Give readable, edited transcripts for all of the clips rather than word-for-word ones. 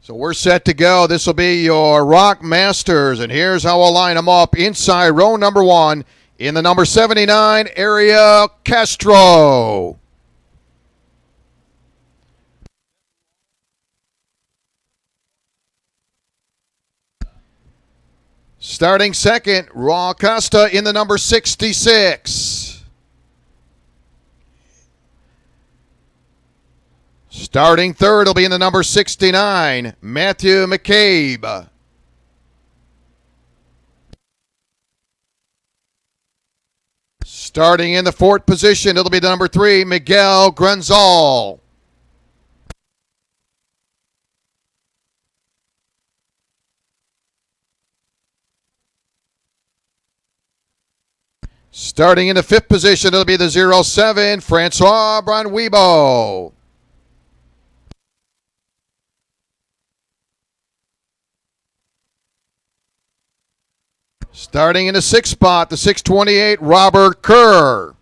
So we're set to go. This will be your Rock Masters, and here's how we'll line them up. Inside row number one, in the number 79, Ariel Castro. Starting second, Raul Costa in the number 66. Starting third will be in the number 69, Matthew McCabe. Starting in the fourth position, it'll be the number 3, Miguel Grenzal. Starting in the fifth position, it'll be the 07, Francois Branwibo. Starting in the sixth spot, the 628, Robert Kerr.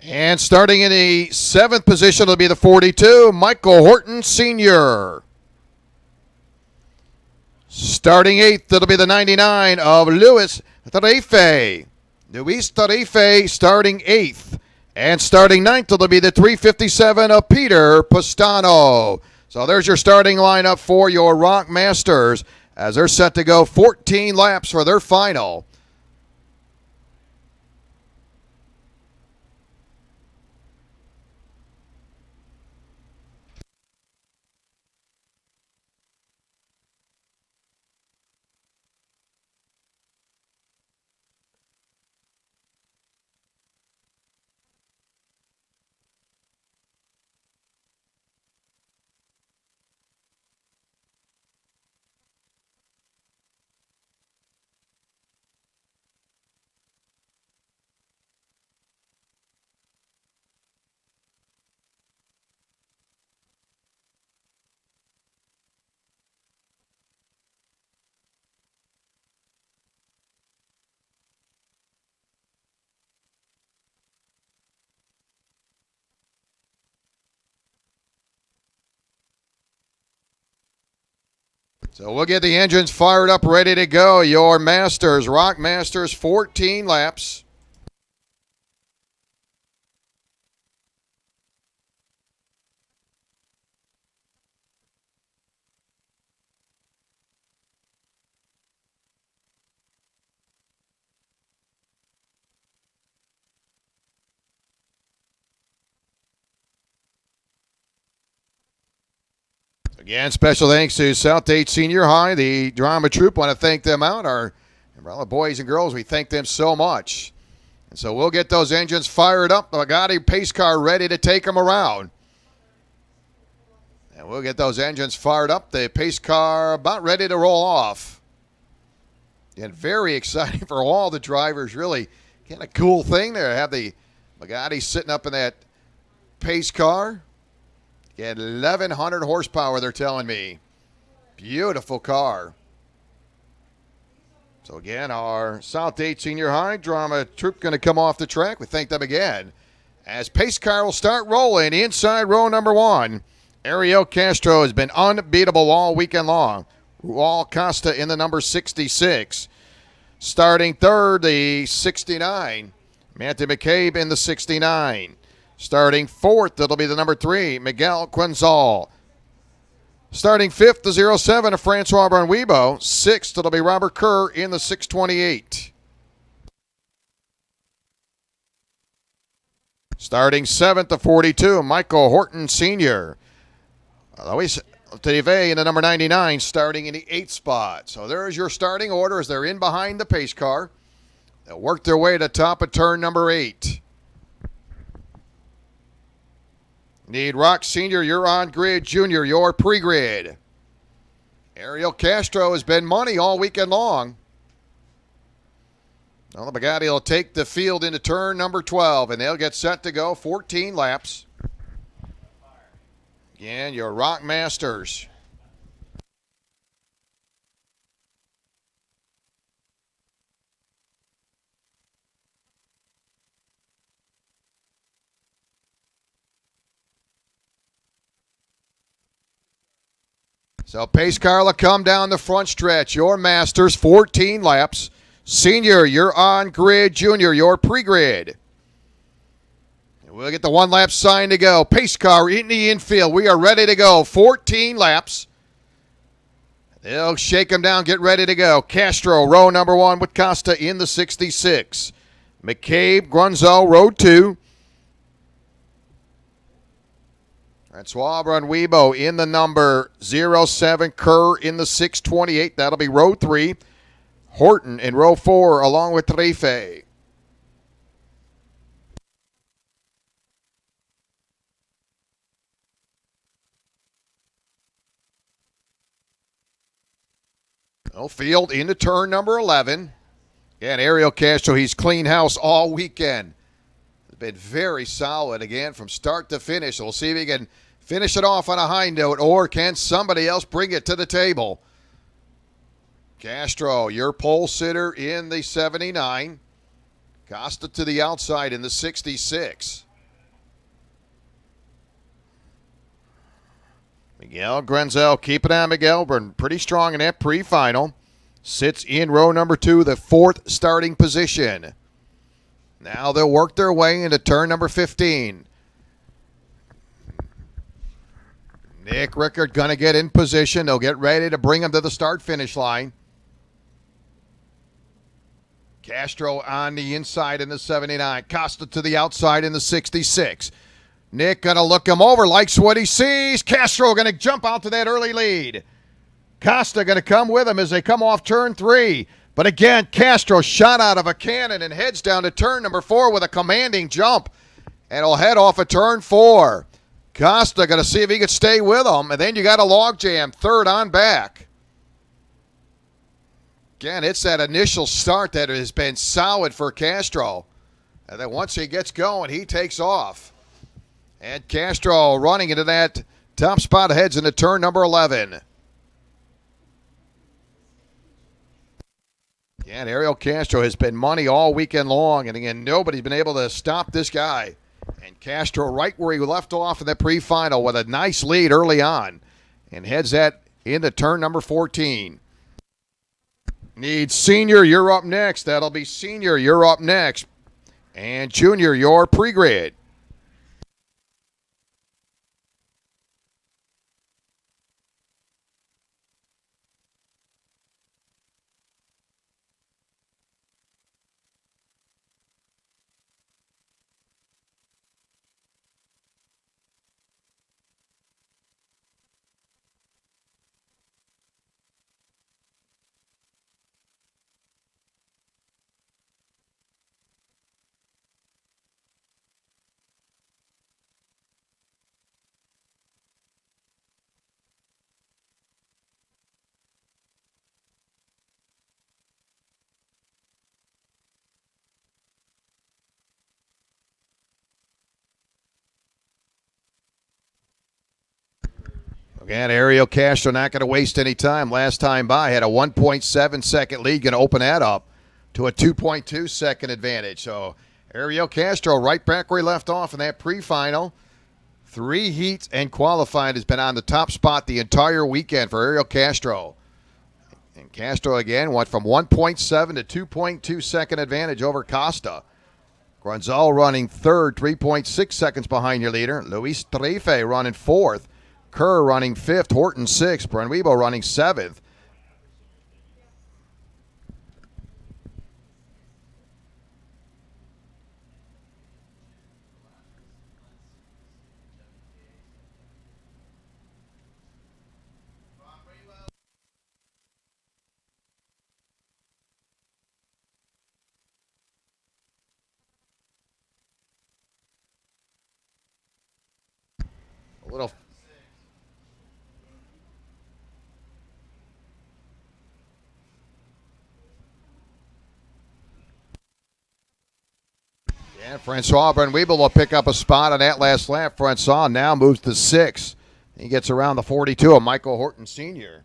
And starting in the seventh position, it'll be the 42, Michael Horton Sr. Starting eighth, it'll be the 99 of Luis Tarife. Luis Tarife starting eighth. And starting ninth, it'll be the 357 of Peter Pastano. So there's your starting lineup for your Rock Masters as they're set to go 14 laps for their final. So we'll get the engines fired up, ready to go. Your Masters, Rock Masters, 14 laps. Again, special thanks to South Dade Senior High, the drama troupe. Want to thank them out. Our boys and girls, we thank them so much. And so we'll get those engines fired up. The Bugatti pace car ready to take them around. And we'll get those engines fired up. The pace car about ready to roll off. And very exciting for all the drivers. Really kind of cool thing there. Have the Bugatti sitting up in that pace car. Get 1,100 horsepower, they're telling me. Beautiful car. So again, our South Dade Senior High drama troupe going to come off the track. We thank them again. As pace car will start rolling inside row number one. Ariel Castro has been unbeatable all weekend long. Raul Costa in the number 66. Starting third, the 69. Matthew McCabe in the 69. Starting fourth, it'll be the number 3, Miguel Quenzal. Starting fifth, the 07 of Francois Branwibo. Sixth, it'll be Robert Kerr in the 628. Starting seventh, the 42, Michael Horton Sr. Luis Tarife in the number 99, starting in the 8th spot. So there's your starting order as they're in behind the pace car. They'll work their way to the top of turn number 8. Need Rock Senior, you're on grid. Junior, you're pre-grid. Ariel Castro has been money all weekend long. Well, the Bugatti will take the field into turn number 12, and they'll get set to go 14 laps. Again, your Rock Masters. So Pace Car will come down the front stretch. Your Masters, 14 laps. Senior, you're on grid. Junior, you're pre-grid. We'll get the one-lap sign to go. Pace Car in the infield. We are ready to go. 14 laps. They'll shake them down, get ready to go. Castro, row number 1 with Costa in the 66. McCabe, Grunzel, row 2. Francois Brunwebo in the number 07. Kerr in the 628. That'll be row 3. Horton in row 4 along with Trefe. Field into turn number 11. And Ariel Castro, he's clean house all weekend. Been very solid again from start to finish. We'll see if he can finish it off on a high note, or can somebody else bring it to the table? Castro, your pole sitter in the 79. Costa to the outside in the 66. Miguel Grenzel, keep it on Miguel. Been pretty strong in that pre-final. Sits in row number 2, the 4th starting position. Now they'll work their way into turn number 15. Nick Rickard going to get in position. They'll get ready to bring him to the start-finish line. Castro on the inside in the 79. Costa to the outside in the 66. Nick going to look him over, likes what he sees. Castro going to jump out to that early lead. Costa going to come with him as they come off turn 3. But again, Castro shot out of a cannon and heads down to turn number 4 with a commanding jump. And he'll head off of turn 4. Costa going to see if he can stay with him. And then you got a logjam, third on back. Again, it's that initial start that has been solid for Castro. And then once he gets going, he takes off. And Castro running into that top spot, heads into turn number 11. And Ariel Castro has been money all weekend long. And again, nobody's been able to stop this guy. And Castro right where he left off in the pre-final with a nice lead early on. And heads that into turn number 14. Needs Senior, you're up next. That'll be Senior, you're up next. And Junior, you're pre-grid. Again, Ariel Castro not going to waste any time. Last time by, had a 1.7 second lead, going to open that up to a 2.2 second advantage. So Ariel Castro right back where he left off in that pre-final. 3 heats and qualified, has been on the top spot the entire weekend for Ariel Castro. And Castro again went from 1.7 to 2.2 second advantage over Costa. Grunzel running third, 3.6 seconds behind your leader. Luis Trefe running fourth. Kerr running 5th, Horton 6th, Brunwebo running 7th. A little. And Francois Brunwebo will pick up a spot on that last lap. Francois now moves to 6th. He gets around the 42 of Michael Horton Sr.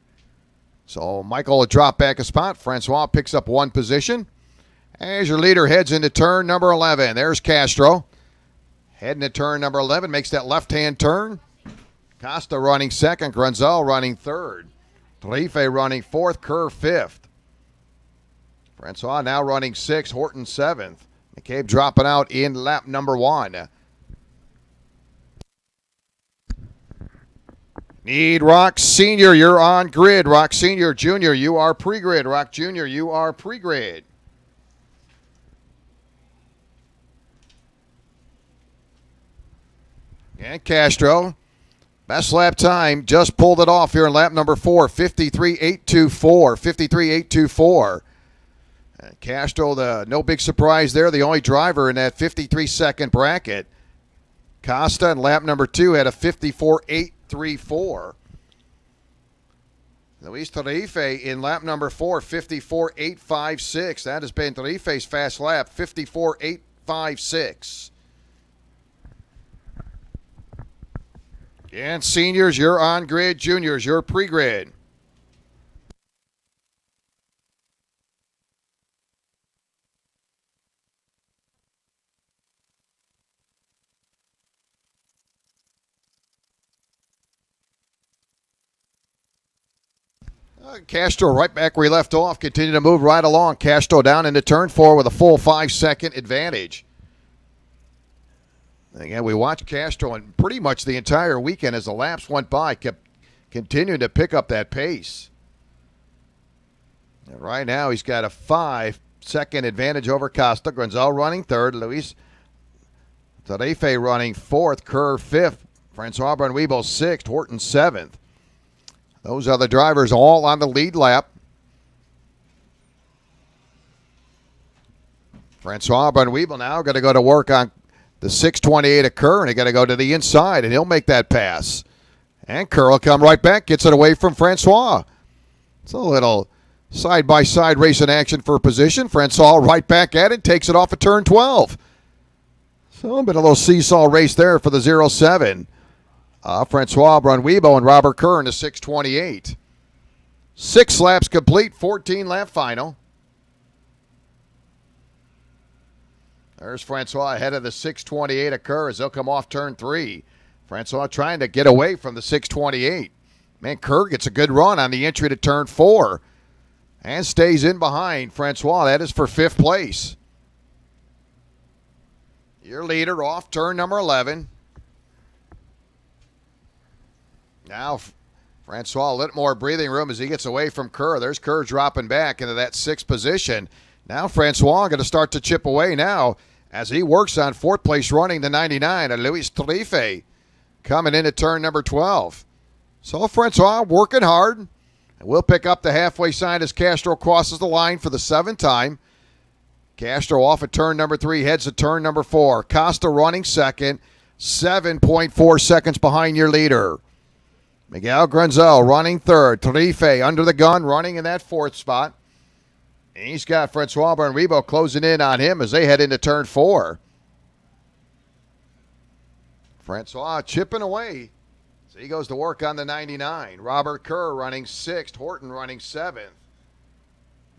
So Michael will drop back a spot. Francois picks up 1 position. As your leader heads into turn number 11. There's Castro. Heading to turn number 11. Makes that left-hand turn. Costa running second. Grunzel running third. Tarife running fourth. Kerr fifth. Francois now running sixth. Horton seventh. McCabe dropping out in lap number one. Need Rock Senior, you're on grid. Rock Senior, Junior, you are pre-grid. Rock Junior, you are pre-grid. And Castro, best lap time, just pulled it off here in lap number 4, 53.824, 53.824. Castro, no big surprise there, the only driver in that 53-second bracket. Costa in lap number 2 had a 54.834. Luis Tarife in lap number 4, 54.856. That has been Tarife's fast lap, 54.856. And seniors, you're on grid. Juniors, you're pre-grid. Castro right back where he left off, continue to move right along. Castro down into turn 4 with a full 5-second advantage. Again, we watched Castro and pretty much the entire weekend as the laps went by, kept continuing to pick up that pace. And right now, he's got a 5-second advantage over Costa. Grunzel running third. Luis Tarife running fourth. Kerr fifth. Francois Bonweebo sixth. Horton seventh. Those are the drivers all on the lead lap. Francois Bonweebo now going to go to work on the 628 of Kerr, and he got to go to the inside, and he'll make that pass. And Kerr will come right back, gets it away from Francois. It's a little side-by-side race in action for position. Francois right back at it, takes it off of turn 12. So a bit of a little seesaw race there for the 07. Francois Bonweebo and Robert Kerr in the 628. 6 laps complete, 14-lap final. There's Francois ahead of the 628 of Kerr as they'll come off turn 3. Francois trying to get away from the 628. Man, Kerr gets a good run on the entry to turn 4 and stays in behind Francois. That is for 5th place. Your leader off turn number 11. Now, Francois a little more breathing room as he gets away from Kerr. There's Kerr dropping back into that 6th position. Now Francois going to start to chip away now as he works on 4th place running the 99 and Luis Tarife coming into turn number 12. So Francois working hard. And we'll pick up the halfway sign as Castro crosses the line for the 7th time. Castro off at turn number 3, heads to turn number 4. Costa running second, 7.4 seconds behind your leader. Miguel Grunzel running third. Tarife under the gun, running in that 4th spot. And he's got Francois Bonweebo closing in on him as they head into turn 4. Francois chipping away. So he goes to work on the 99. Robert Kerr running 6th. Horton running 7th.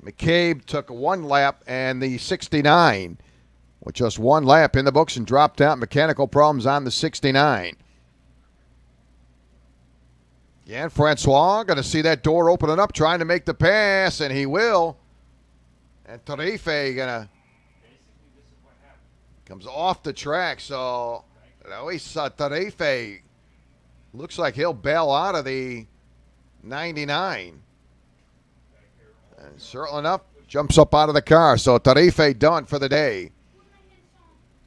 McCabe took 1 lap and the 69 with just 1 lap in the books and dropped out. Mechanical problems on the 69. Yeah, Francois going to see that door opening up, trying to make the pass, and he will. And Tarife gonna comes off the track, so Tarife looks like he'll bail out of the 99. And certainly enough, jumps up out of the car. So Tarife done for the day.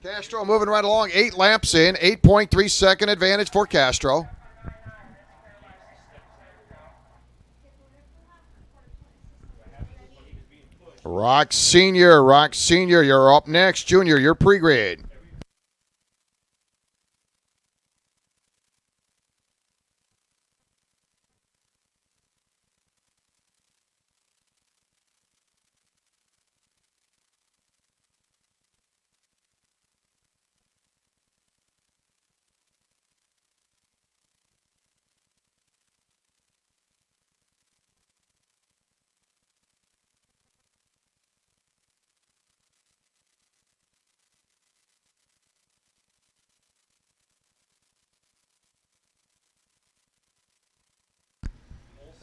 Castro moving right along, 8 laps in, 8.3 second advantage for Castro. Rock Senior, you're up next. Junior, you're pre-grid.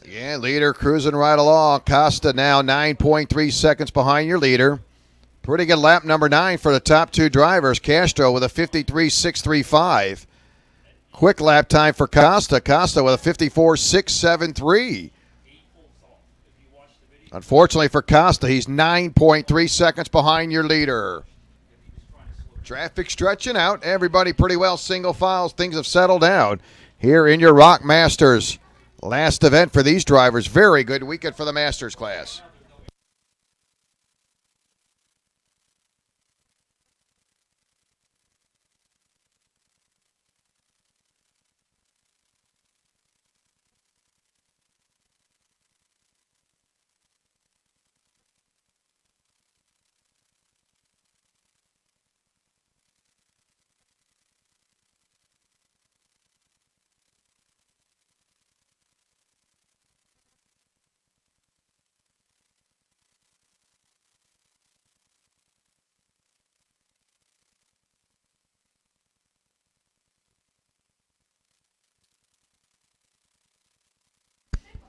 Again, leader cruising right along. Costa now 9.3 seconds behind your leader. Pretty good lap number 9 for the top two drivers. Castro with a 53.635. Quick lap time for Costa. Costa with a 54.673. Unfortunately for Costa, he's 9.3 seconds behind your leader. Traffic stretching out. Everybody pretty well single files. Things have settled down here in your Rock Masters. Last event for these drivers. Very good weekend for the Masters class.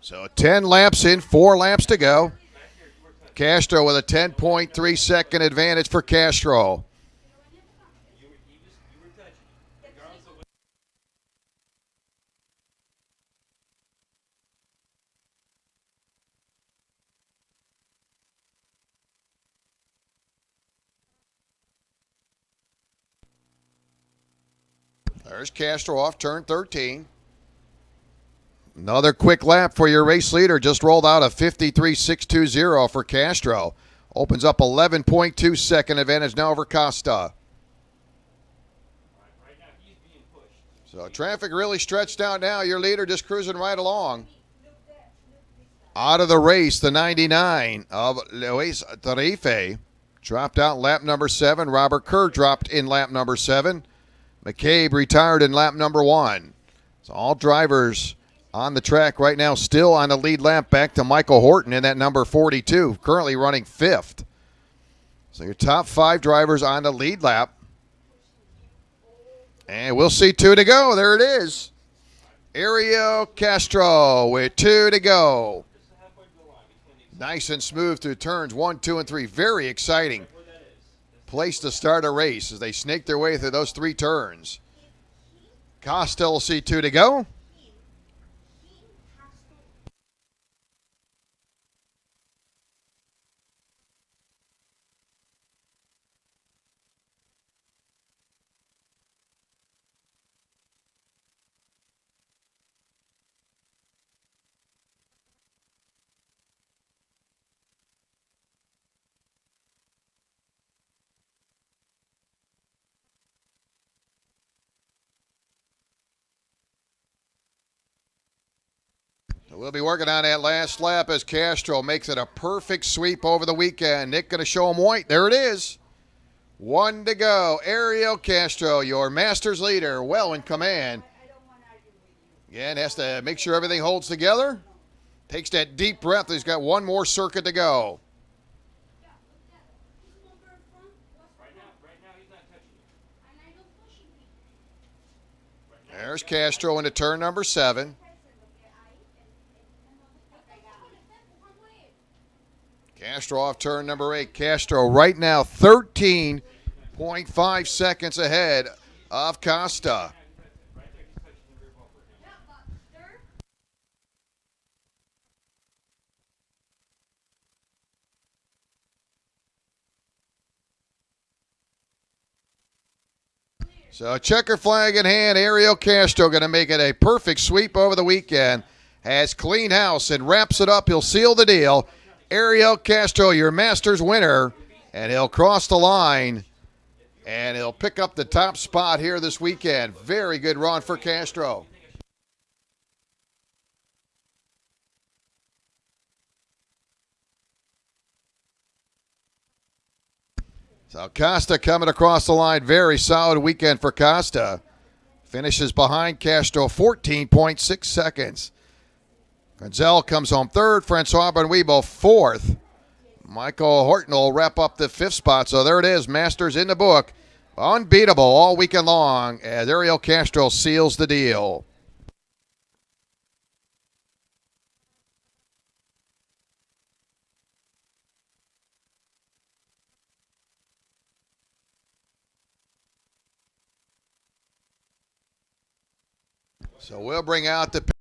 So 10 laps in, 4 laps to go. Castro with a 10.3 second advantage for Castro. There's Castro off turn 13. Another quick lap for your race leader. Just rolled out a 53.620 for Castro. Opens up 11.2 second advantage now over Costa. So traffic really stretched out now. Your leader just cruising right along. Out of the race, the 99 of Luis Tarife. Dropped out lap number 7. Robert Kerr dropped in lap number 7. McCabe retired in lap number 1. So all drivers on the track right now still on the lead lap back to Michael Horton in that number 42, currently running 5th. So your top 5 drivers on the lead lap. And we'll see 2 to go. There it is. Ariel Castro with 2 to go. Nice and smooth through turns 1, 2, and 3. Very exciting place to start a race as they snake their way through those 3 turns. Costa will see 2 to go. We'll be working on that last lap as Castro makes it a perfect sweep over the weekend. Nick going to show him white. There it is. 1 to go. Ariel Castro, your Masters leader, well in command. Again, has to make sure everything holds together. Takes that deep breath. He's got 1 more circuit to go. There's Castro into turn number 7. Castro off turn number 8. Castro right now 13.5 seconds ahead of Costa. So checker flag in hand. Ariel Castro going to make it a perfect sweep over the weekend. Has clean house and wraps it up. He'll seal the deal. Ariel Castro, your Masters winner, and he'll cross the line, and he'll pick up the top spot here this weekend. Very good run for Castro. So Costa coming across the line. Very solid weekend for Costa. Finishes behind Castro 14.6 seconds. Gonzalez comes home 3rd. Francois Benwebo 4th. Michael Horton will wrap up the 5th spot. So there it is. Masters in the book. Unbeatable all weekend long as Ariel Castro seals the deal. So we'll bring out the